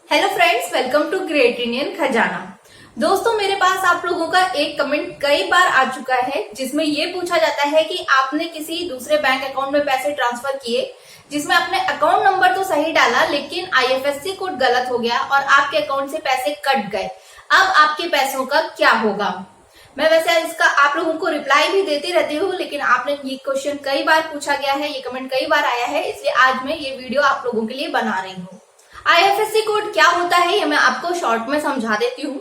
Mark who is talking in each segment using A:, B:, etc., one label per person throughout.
A: Hello friends, welcome to great Indian Khazana. दोस्तों, मेरे पास आप लोगों का एक कमेंट कई बार आ चुका है जिसमें ये पूछा जाता है कि आपने किसी दूसरे बैंक अकाउंट में पैसे ट्रांसफर किए जिसमें आपने अकाउंट नंबर तो सही डाला लेकिन आईएफएससी कोड गलत हो गया और आपके अकाउंट से पैसे कट गए। अब आपके पैसों का क्या होगा? मैं वैसे इसका आप लोगों को रिप्लाई भी देती रहती हूँ, लेकिन आपने ये क्वेश्चन कई बार पूछा गया है, ये कमेंट कई बार आया है, इसलिए आज मैं ये वीडियो आप लोगों के लिए बना रही हूँ। आईएफएससी कोड क्या होता है ये मैं आपको शॉर्ट में समझा देती हूँ।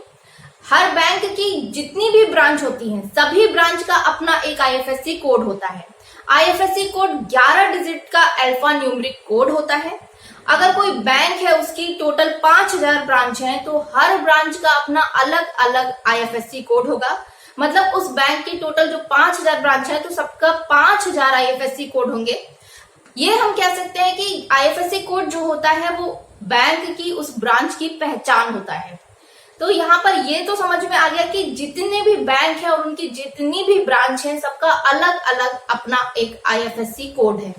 A: हर बैंक की जितनी भी ब्रांच होती हैं, सभी ब्रांच का अपना एक आईएफएससी कोड होता है। आईएफएससी कोड 11 डिजिट का अल्फा न्यूमेरिक कोड होता है। अगर कोई बैंक है उसकी टोटल 5000 ब्रांच है तो हर ब्रांच का अपना अलग अलग आईएफएससी कोड होगा। मतलब उस बैंक की टोटल जो 5000 ब्रांच है तो सबका 5000 आईएफएससी कोड होंगे। ये हम कह सकते हैं कि आईएफएससी कोड जो होता है वो बैंक की उस ब्रांच की पहचान होता है। तो यहाँ पर ये तो समझ में आ गया कि जितने भी बैंक है और उनकी जितनी भी ब्रांच है सबका अलग अलग अपना एक आईएफएससी कोड है।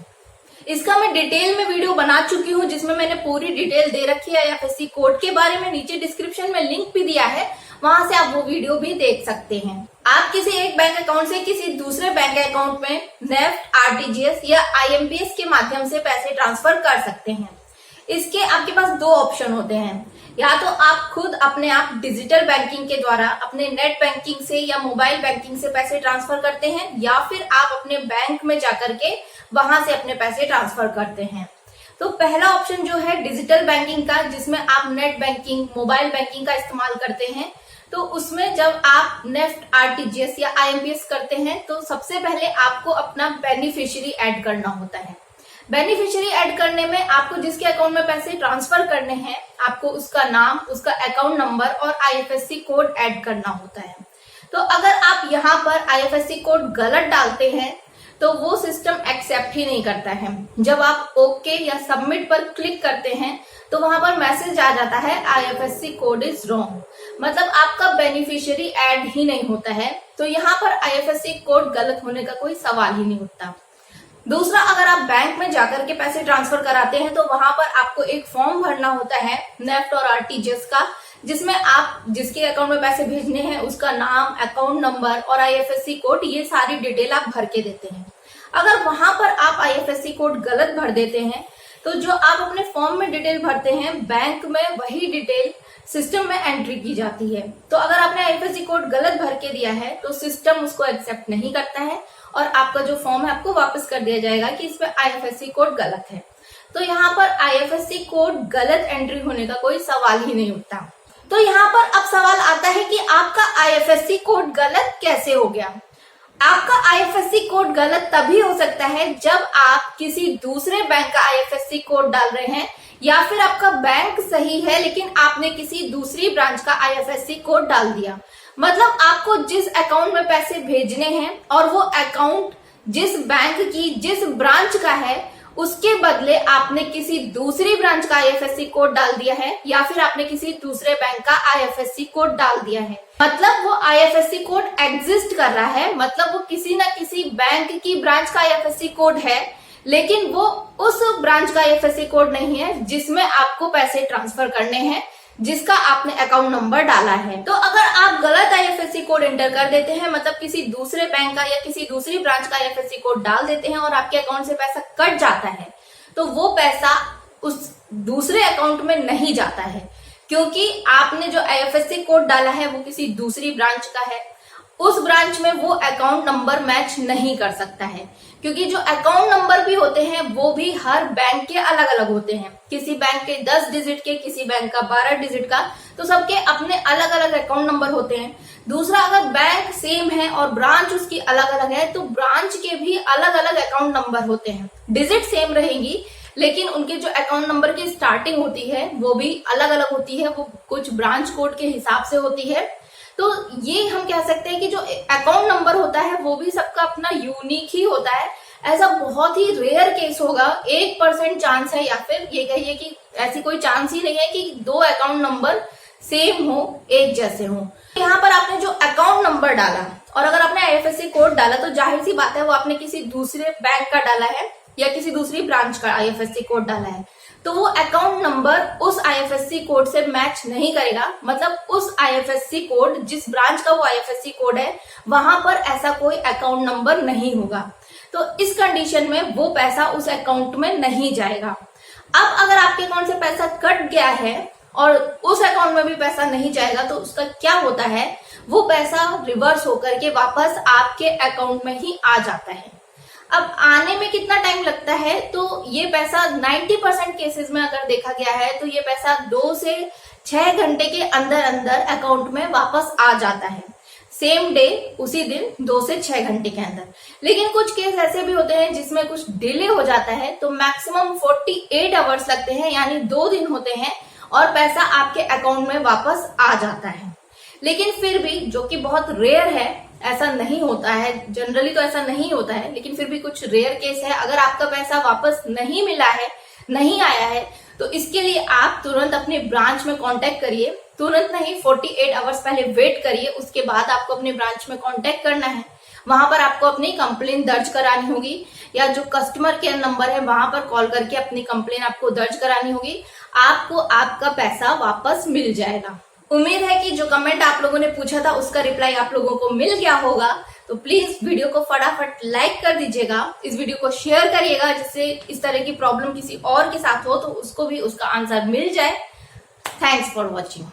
A: इसका मैं डिटेल में वीडियो बना चुकी हूँ जिसमें मैंने पूरी डिटेल दे रखी है आईएफएससी कोड के बारे में। नीचे डिस्क्रिप्शन में लिंक भी दिया है, वहां से आप वो वीडियो भी देख सकते हैं। आप किसी एक बैंक अकाउंट से किसी दूसरे बैंक अकाउंट में नेफ्ट, आरटीजीएस या आईएमपीएस के माध्यम से पैसे ट्रांसफर कर सकते हैं। इसके आपके पास दो ऑप्शन होते हैं, या तो आप खुद अपने आप डिजिटल बैंकिंग के द्वारा अपने नेट बैंकिंग से या मोबाइल बैंकिंग से पैसे ट्रांसफर करते हैं, या फिर आप अपने बैंक में जाकर के वहां से अपने पैसे ट्रांसफर करते हैं। तो पहला ऑप्शन जो है डिजिटल बैंकिंग का, जिसमें आप नेट बैंकिंग, मोबाइल बैंकिंग का इस्तेमाल करते हैं, तो उसमें जब आप नेफ्ट, आरटीजीएस या आईएमपीएस करते हैं तो सबसे पहले आपको अपना बेनिफिशियरी ऐड करना होता है। बेनिफिशियरी ऐड करने में आपको जिसके अकाउंट में पैसे ट्रांसफर करने हैं आपको उसका नाम, उसका अकाउंट नंबर और आईएफएससी कोड ऐड करना होता है। तो अगर आप यहाँ पर आईएफएससी कोड गलत डालते हैं तो वो सिस्टम एक्सेप्ट ही नहीं करता है। जब आप ओके या सबमिट पर क्लिक करते हैं तो वहां पर मैसेज आ जाता है आईएफएससी कोड इज रॉन्ग, मतलब आपका बेनिफिशियरी ऐड ही नहीं होता है। तो यहाँ पर आईएफएससी कोड गलत होने का कोई सवाल ही नहीं उठता। दूसरा, अगर आप बैंक में जाकर के पैसे ट्रांसफर कराते हैं तो वहां पर आपको एक फॉर्म भरना होता है नेफ्ट और आरटीजीएस का, जिसमें आप जिसके अकाउंट में पैसे भेजने हैं उसका नाम, अकाउंट नंबर और आईएफएससी कोड, ये सारी डिटेल आप भर के देते हैं। अगर वहां पर आप आईएफएससी कोड गलत भर देते हैं तो जो आप अपने फॉर्म में डिटेल भरते हैं बैंक में वही डिटेल सिस्टम में एंट्री की जाती है। तो अगर आपने आईएफएससी कोड गलत भर के दिया है तो सिस्टम उसको एक्सेप्ट नहीं करता है और आपका जो फॉर्म है आपको वापस कर दिया जाएगा कि इसमें आईएफएससी कोड गलत है। तो यहाँ पर आईएफएससी कोड गलत एंट्री होने का कोई सवाल ही नहीं उठता। तो यहाँ पर अब सवाल आता है कि आपका आईएफएससी कोड गलत कैसे हो गया? आपका आईएफएससी कोड गलत तभी हो सकता है जब आप किसी दूसरे बैंक का आईएफएससी कोड डाल रहे हैं, या फिर आपका बैंक सही है लेकिन आपने किसी दूसरी ब्रांच का आईएफएससी कोड डाल दिया। मतलब आपको जिस अकाउंट में पैसे भेजने हैं और वो अकाउंट जिस बैंक की जिस ब्रांच का है उसके बदले आपने किसी दूसरी ब्रांच का आईएफएससी कोड डाल दिया है, या फिर आपने किसी दूसरे बैंक का आईएफएससी कोड डाल दिया है। मतलब वो आईएफएससी कोड एग्जिस्ट कर रहा है, मतलब वो किसी ना किसी बैंक की ब्रांच का आईएफएससी कोड है, लेकिन वो उस ब्रांच का आईएफएससी कोड नहीं है जिसमें आपको पैसे ट्रांसफर करने हैं, जिसका आपने अकाउंट नंबर डाला है। तो अगर आप गलत आईएफएससी कोड एंटर कर देते हैं, मतलब किसी दूसरे बैंक का या किसी दूसरी ब्रांच का आईएफएससी कोड डाल देते हैं और आपके अकाउंट से पैसा कट जाता है, तो वो पैसा उस दूसरे अकाउंट में नहीं जाता है, क्योंकि आपने जो आईएफएससी कोड डाला है वो किसी दूसरी ब्रांच का है। उस ब्रांच में वो अकाउंट नंबर मैच नहीं कर सकता है, क्योंकि जो अकाउंट नंबर भी होते हैं वो भी हर बैंक के अलग अलग होते हैं। किसी बैंक के 10 डिजिट के, किसी बैंक का 12 डिजिट का, तो सबके अपने अलग अलग अकाउंट नंबर होते हैं। दूसरा, अगर बैंक सेम है और ब्रांच उसकी अलग अलग है तो ब्रांच के भी अलग अलग अकाउंट नंबर होते हैं। डिजिट सेम रहेंगी लेकिन उनके जो अकाउंट नंबर की स्टार्टिंग होती है वो भी अलग अलग होती है, वो कुछ ब्रांच कोड के हिसाब से होती है। तो ये हम कह सकते हैं कि जो अकाउंट नंबर होता है वो भी सबका अपना यूनिक ही होता है। ऐसा बहुत ही रेयर केस होगा, 1% चांस है, या फिर ये कहिए कि ऐसी कोई चांस ही नहीं है कि दो अकाउंट नंबर सेम हो, एक जैसे हो। यहाँ पर आपने जो अकाउंट नंबर डाला और अगर आपने आईएफएससी कोड डाला तो जाहिर सी बात है वो आपने किसी दूसरे बैंक का डाला है या किसी दूसरी ब्रांच का आईएफएससी कोड डाला है। तो वो अकाउंट नंबर उस आईएफएससी कोड से मैच नहीं करेगा। मतलब उस आईएफएससी कोड, जिस ब्रांच का वो आईएफएससी कोड है, वहां पर ऐसा कोई अकाउंट नंबर नहीं होगा। तो इस कंडीशन में वो पैसा उस अकाउंट में नहीं जाएगा। अब अगर आपके अकाउंट से पैसा कट गया है और उस अकाउंट में भी पैसा नहीं जाएगा, तो उसका क्या होता है, वो पैसा रिवर्स होकर के वापस आपके अकाउंट में ही आ जाता है। अब आने में कितना टाइम लगता है, तो ये पैसा 90% केसेस में अगर देखा गया है तो ये पैसा 2 से 6 घंटे के अंदर अंदर अकाउंट में वापस आ जाता है। सेम डे, उसी दिन 2 से 6 घंटे के अंदर। लेकिन कुछ केस ऐसे भी होते हैं जिसमें कुछ डिले हो जाता है, तो मैक्सिमम 48 आवर्स लगते हैं, यानी 2 दिन होते हैं और पैसा आपके अकाउंट में वापस आ जाता है। लेकिन फिर भी, जो कि बहुत रेयर है, ऐसा नहीं होता है, जनरली तो ऐसा नहीं होता है, लेकिन फिर भी कुछ रेयर केस है, अगर आपका पैसा वापस नहीं मिला है, नहीं आया है, तो इसके लिए आप तुरंत अपने ब्रांच में कांटेक्ट करिए। तुरंत नहीं, 48 आवर्स पहले वेट करिए, उसके बाद आपको अपने ब्रांच में कांटेक्ट करना है। वहां पर आपको अपनी कंप्लेन दर्ज करानी होगी, या जो कस्टमर केयर नंबर है वहां पर कॉल करके अपनी कंप्लेन आपको दर्ज करानी होगी। आपको आपका पैसा वापस मिल जाएगा। उम्मीद है कि जो कमेंट आप लोगों ने पूछा था उसका रिप्लाई आप लोगों को मिल गया होगा। तो प्लीज वीडियो को फटाफट लाइक कर दीजिएगा, इस वीडियो को शेयर करिएगा, जिससे इस तरह की प्रॉब्लम किसी और के साथ हो तो उसको भी उसका आंसर मिल जाए। Thanks for watching.